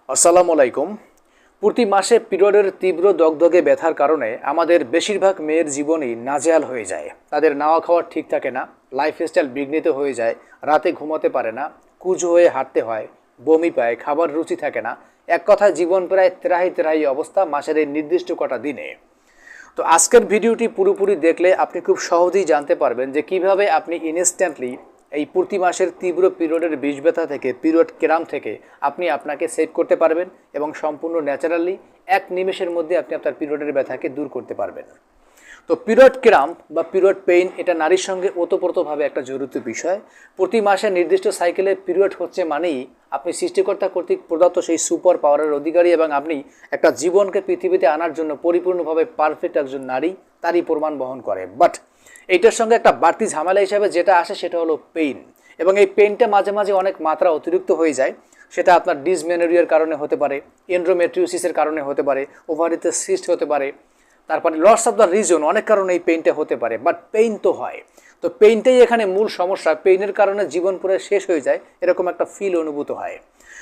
আসসালামু আলাইকুম। প্রতি মাসে পিরিয়ডের তীব্র দগদগে ব্যথার কারণে আমাদের বেশিরভাগ মেয়ের জীবনই নাজেহাল হয়ে যায়। তাদের নাওয়া খাওয়া ঠিক থাকে না, লাইফস্টাইল বিঘ্নিত হয়ে যায়, রাতে ঘুমাতে পারে না, কুঁজো হয়ে হাঁটতে হয়, বমি পায়, খাবার রুচি থাকে না। এক কথায় জীবন প্রায় ত্রাহি ত্রাহি অবস্থা মাসের এই নির্দিষ্ট কটা দিনে। তো আজকের ভিডিওটি পুরোপুরি দেখলে আপনি খুব সহজেই জানতে পারবেন যে কিভাবে আপনি ইনস্ট্যান্টলি এই প্রতি মাসের তীব্র পিরিয়ডের বিষ ব্যথা থেকে, পিরিয়ড ক্রাম্প থেকে আপনি আপনাকে সেভ করতে পারবেন এবং সম্পূর্ণ ন্যাচারালি এক নিমেষের মধ্যে আপনি আপনার পিরিয়ডের ব্যথাকে দূর করতে পারবেন। তো পিরিয়ড ক্রাম্প বা পিরিয়ড পেইন এটা নারীর সঙ্গে ওতপ্রোতভাবে একটা জড়িত বিষয়। প্রতি মাসে নির্দিষ্ট সাইকেলে পিরিয়ড হচ্ছে মানেই আপনি সৃষ্টিকর্তা কর্তৃক প্রদত্ত সেই সুপার পাওয়ারের অধিকারী এবং আপনি একটা জীবনকে পৃথিবীতে আনার জন্য পরিপূর্ণভাবে পারফেক্ট একজন নারী, তারই প্রমাণ বহন করে। বাট এইটার সঙ্গে একটা বাড়তি ঝামেলা হিসাবে যেটা আসে সেটা হলো পেইন, এবং এই পেইনটা মাঝে মাঝে অনেক মাত্রা অতিরিক্ত হয়ে যায়। সেটা আপনার ডিসমেনোরিয়ার কারণে হতে পারে, এন্ড্রোমেট্রিওসিসের কারণে হতে পারে, ওভারিতে সিস্ট হতে পারে, তারপরে লস অফ দ্য রিজন, অনেক কারণে এই পেইনটা হতে পারে। বাট পেইন তো হয়, তো পেইনটাই এখানে মূল সমস্যা। পেইনের কারণে জীবন পুরো শেষ হয়ে যায় এরকম একটা ফিল অনুভূত হয়।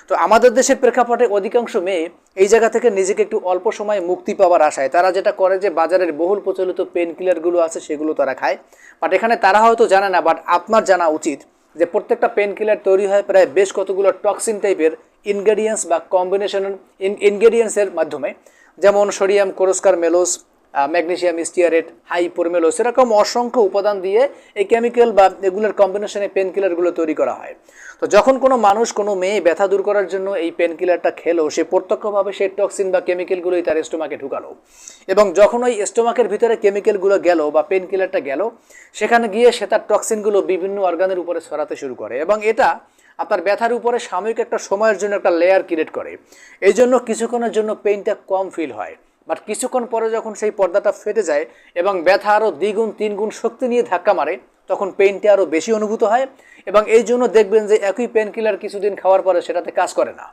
তো আমাদের দেশের প্রেক্ষাপটে অধিকাংশ মেয়ে এই জায়গা থেকে নিজেকে একটু অল্প সময়ে মুক্তি পাওয়ার আশায় তারা যেটা করে যে বাজারের বহুল প্রচলিত পেন কিলারগুলো আছে সেগুলো তারা খায়। বাট এখানে তারা হয়তো জানে না, বাট আপনার জানা উচিত যে প্রত্যেকটা পেন কিলার তৈরি হয় প্রায় বেশ কতগুলো টক্সিন টাইপের ইনগ্রেডিয়েন্টস বা কম্বিনেশন ইনগ্রেডিয়েন্টসের মাধ্যমে, যেমন সোডিয়াম কোরোস্কার মেলোস, ম্যাগনেসিয়াম স্টিয়ারেট, হাইপোরমেলোস, এরকম অসংখ্য উপাদান দিয়ে এই কেমিক্যাল বা এগুলোর কম্বিনেশনে পেন কিলারগুলো তৈরি করা হয়। তো যখন কোনো মানুষ, কোনো মেয়ে ব্যথা দূর করার জন্য এই পেন কিলারটা খেলো, সে প্রত্যক্ষভাবে সেই টক্সিন বা কেমিক্যালগুলোই তার স্টোমাকে ঢুকালো, এবং যখন ওই স্টোমাকের ভিতরে কেমিক্যালগুলো গেল বা পেন কিলারটা গেল, সেখানে গিয়ে সে তার টক্সিনগুলো বিভিন্ন অর্গানের উপরে ছড়াতে শুরু করে, এবং এটা আপনার ব্যথার উপরে সাময়িক একটা সময়ের জন্য একটা লেয়ার ক্রিয়েট করে। এই জন্য কিছুক্ষণের জন্য পেইনটা কম ফিল হয়, বাট কিছুক্ষণ পরে যখন সেই পর্দাটা ফেটে যায় এবং ব্যথা আরও দ্বিগুণ তিনগুণ শক্তি নিয়ে ধাক্কা মারে, তখন পেইনটা আরও বেশি অনুভূত হয়। এবং এই জন্য দেখবেন যে একই পেন কিলার কিছুদিন খাওয়ার পরে সেটাতে কাজ করে না,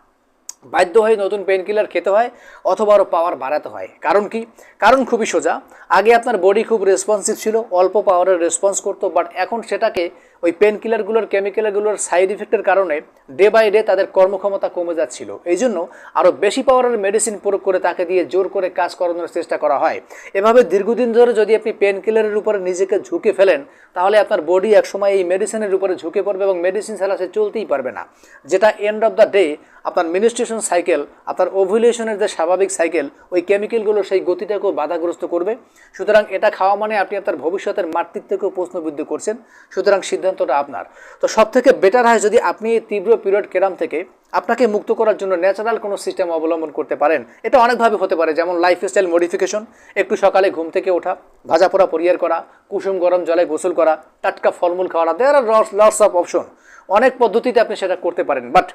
বাধ্য হয়ে নতুন পেন কিলার খেতে হয় অথবা আরও পাওয়ার বাড়াতে হয়। কারণ কি? কারণ খুবই সোজা। আগে আপনার বডি খুব রেসপন্সিভ ছিল, অল্প পাওয়ারের রেসপন্স করতো, বাট এখন সেটাকে ওই পেন কিলারগুলোর, কেমিক্যালগুলোর সাইড ইফেক্টের কারণে ডে বাই ডে তাদের কর্মক্ষমতা কমে যাচ্ছিল। এই জন্য আরও বেশি পাওয়ারের মেডিসিন প্রয়োগ করে তাকে দিয়ে জোর করে কাজ করানোর চেষ্টা করা হয়। এভাবে দীর্ঘদিন ধরে যদি আপনি পেন কিলারের উপরে নিজেকে ঝুঁকে ফেলেন, তাহলে আপনার বডি একসময় এই মেডিসিনের উপরে ঝুঁকে পড়বে এবং মেডিসিন ছাড়া সে চলতেই পারবে না, যেটা এন্ড অফ দ্য ডে আপনার মিনিস্ট্রেশন সাইকেল, আপনার ওভুলেশনের যে স্বাভাবিক সাইকেল, ওই কেমিক্যালগুলো সেই গতিটাকেও বাধাগ্রস্ত করবে। সুতরাং এটা খাওয়া মানে আপনি আপনার ভবিষ্যতের মাতৃত্বকেও প্রশ্নবিদ্ধ করছেন। সুতরাং সিদ্ধান্তটা আপনার। তো সব থেকে বেটার হয় যদি আপনি এই তীব্র পিরিয়ড ক্রাম্প থেকে আপনাকে মুক্ত করার জন্য ন্যাচারাল কোনো সিস্টেম অবলম্বন করতে পারেন। এটা অনেকভাবে হতে পারে, যেমন লাইফস্টাইল মডিফিকেশন, একটু সকালে ঘুম থেকে ওঠা, ভাজা পোড়া পরিহার করা, কুসুম গরম জলে গোসল করা, টাটকা ফলমূল খাওয়া, দেয়ার আর লটস অফ অপশন। অনেক পদ্ধতিতে আপনি সেটা করতে পারেন, বাট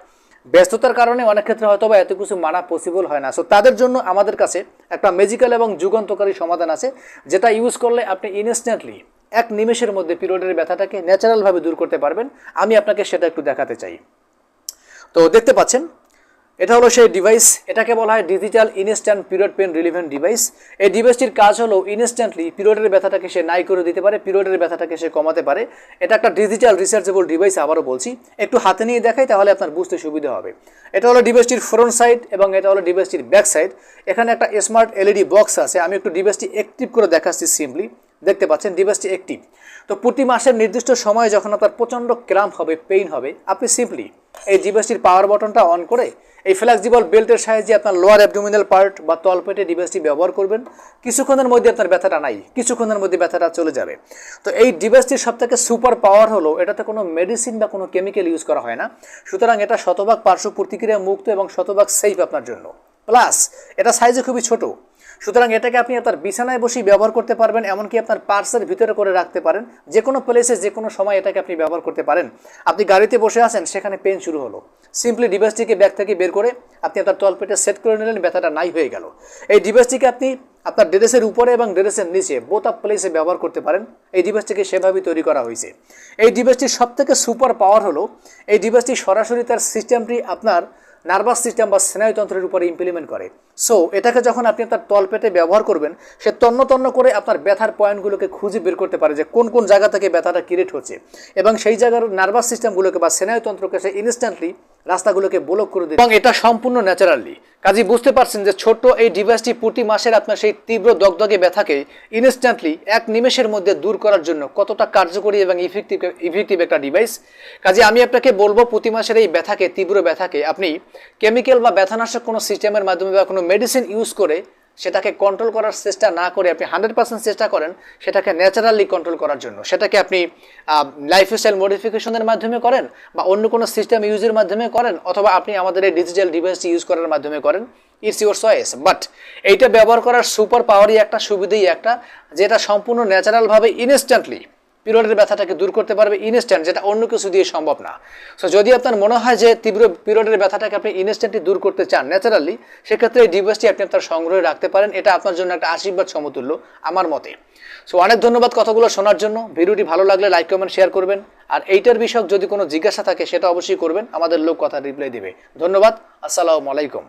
ব্যস্ততার কারণে অনেক ক্ষেত্রে হয়তো বা এত কিছু মানা পসিবল হয় না। সো তাদের জন্য আমাদের কাছে একটা ম্যাজিক্যাল এবং যুগান্তকারী সমাধান আছে, যেটা ইউজ করলে আপনি ইনস্ট্যান্টলি এক নিমেষের মধ্যে পিরিয়ডের ব্যথাটাকে ন্যাচারালভাবে দূর করতে পারবেন। আমি আপনাকে সেটা একটু দেখাতে চাই। তো দেখতে পাচ্ছেন, এটা হলো সেই ডিভাইস। এটাকে বলা হয় ডিজিটাল ইনস্ট্যান্ট পিরিয়ড পেন রিলিভেন্ট ডিভাইস। এই ডিভাইসটির কাজ হলো ইনস্ট্যান্টলি পিরিয়ডের ব্যথাটাকে সে নাই করে দিতে পারে, পিরিয়ডের ব্যথাটাকে সে কমাতে পারে। এটা একটা ডিজিটাল রিসার্চেবল ডিভাইস। আবারও বলছি, একটু হাতে নিয়ে দেখাই তাহলে আপনার বুঝতে সুবিধা হবে। এটা হলো ডিভাইসটির ফ্রন্ট সাইড এবং এটা হলো ডিভাইসটির ব্যাক সাইড। এখানে একটা স্মার্ট এলইডি বক্স আছে। আমি একটু ডিভাইসটি অ্যাক্টিভ করে দেখাচ্ছি। সিম্পলি দেখতে পাচ্ছেন ডিভাইসটি অ্যাক্টিভ। তো প্রতি মাসের নির্দিষ্ট সময়ে যখন আপনার প্রচণ্ড ক্রাম্প হবে, পেইন হবে, আপনি সিম্পলি এই ডিভাইসটির পাওয়ার বাটনটা অন করে এই ফ্লেক্সিবল বেল্টের সাহায্যে আপনার লোয়ার অ্যাবডোমিনাল পার্ট বা তলপেটে ডিভাইসটি ব্যবহার করবেন। কিছুক্ষণের মধ্যে আপনার ব্যথাটা নাই, কিছুক্ষণের মধ্যে ব্যথাটা চলে যাবে। তো এই ডিভাইসটির সবথেকে সুপার পাওয়ার হলো এটাতে কোনো মেডিসিন বা কোনো কেমিক্যাল ইউজ করা হয় না। সুতরাং এটা শতভাগ পার্শ্ব প্রতিক্রিয়া মুক্ত এবং শতভাগ সেফ আপনার জন্য। প্লাস এটা সাইজে খুবই ছোট, সুতরাং এটাকে আপনি আপনার বিছানায় বসেই ব্যবহার করতে পারবেন, এমনকি আপনার পার্সের ভিতরে করে রাখতে পারেন। যে কোনো প্লেসে যে কোনো সময় এটাকে আপনি ব্যবহার করতে পারেন। আপনি গাড়িতে বসে আছেন, সেখানে পেন শুরু হলো, সিম্পলি ডিভাইসটিকে ব্যাগ থেকে বের করে আপনি আপনার তলপেটে সেট করে নিলেন, ব্যথাটা নাই হয়ে গেল। এই ডিভাইসটিকে আপনি আপনার ড্রেসের উপরে এবং ড্রেসের নিচে বোথ অফ প্লেসে ব্যবহার করতে পারেন। এই ডিভাইসটিকে সেভাবেই তৈরি করা হয়েছে। এই ডিভাইসটির সবথেকে সুপার পাওয়ার হলো এই ডিভাইসটি সরাসরি তার সিস্টেমটি আপনার নার্ভাস সিস্টেম বা স্নায়ুতন্ত্রের উপরে ইমপ্লিমেন্ট করে। সো এটাকে যখন আপনি আপনার তলপেটে ব্যবহার করবেন, সে তন্ন তন্ন করে আপনার ব্যথার পয়েন্টগুলোকে খুঁজে বের করতে পারে যে কোন কোন জায়গা থেকে ব্যথাটা ক্রিয়েট হচ্ছে, এবং সেই জায়গার নার্ভাস সিস্টেমগুলোকে বা স্নায়ুতন্ত্রকে সে ইনস্ট্যান্টলি রাস্তাগুলোকে ব্লক করে দিবে এবং এটা সম্পূর্ণ ন্যাচারালি। কাজেই বুঝতে পারছেন যে ছোট্ট এই ডিভাইসটি প্রতি মাসের আপনার সেই তীব্র দগদগে ব্যথাকে ইনস্ট্যান্টলি এক নিমেষের মধ্যে দূর করার জন্য কতটা কার্যকরী এবং ইফেক্টিভ একটা ডিভাইস। কাজে আমি আপনাকে বলবো প্রতি মাসের এই ব্যথাকে, তীব্র ব্যথাকে আপনি কেমিক্যাল বা ব্যথানাশক কোনো সিস্টেমের মাধ্যমে বা কোনো মেডিসিন ইউজ করে সেটাকে কন্ট্রোল করার চেষ্টা না করে আপনি 100% চেষ্টা করেন সেটাকে ন্যাচারালি কন্ট্রোল করার জন্য। সেটাকে আপনি লাইফস্টাইল মডিফিকেশনের মাধ্যমে করেন বা অন্য কোনো সিস্টেম ইউজের মাধ্যমে করেন, অথবা আপনি আমাদের এই ডিজিটাল ডিভাইসটি ইউজ করার মাধ্যমে করেন, ইটস ইউর চয়েস। বাট এইটা ব্যবহার করার সুপার পাওয়ারই একটা, সুবিধাই একটা, যেটা সম্পূর্ণ ন্যাচারালভাবে ইনস্ট্যান্টলি পিরিয়ডের ব্যথাটাকে দূর করতে পারবে ইনস্ট্যান্ট, যেটা অন্য কিছু দিয়ে সম্ভব না। সো যদি আপনার মনে হয় যে তীব্র পিরিয়ডের ব্যথাটাকে আপনি ইনস্ট্যান্টলি দূর করতে চান ন্যাচারালি, সেক্ষেত্রে এই ডিভাইসটি আপনি আপনার সংগ্রহে রাখতে পারেন। এটা আপনার জন্য একটা আশীর্বাদ সমতুল্য আমার মতে। সো অনেক ধন্যবাদ কথাগুলো শোনার জন্য। ভিডিওটি ভালো লাগলে লাইক, কমেন্ট, শেয়ার করবেন। আর এইটার বিষয়ক যদি কোনো জিজ্ঞাসা থাকে সেটা অবশ্যই করবেন, আমাদের লোক কথা রিপ্লাই দেবে। ধন্যবাদ, আসসালামু আলাইকুম।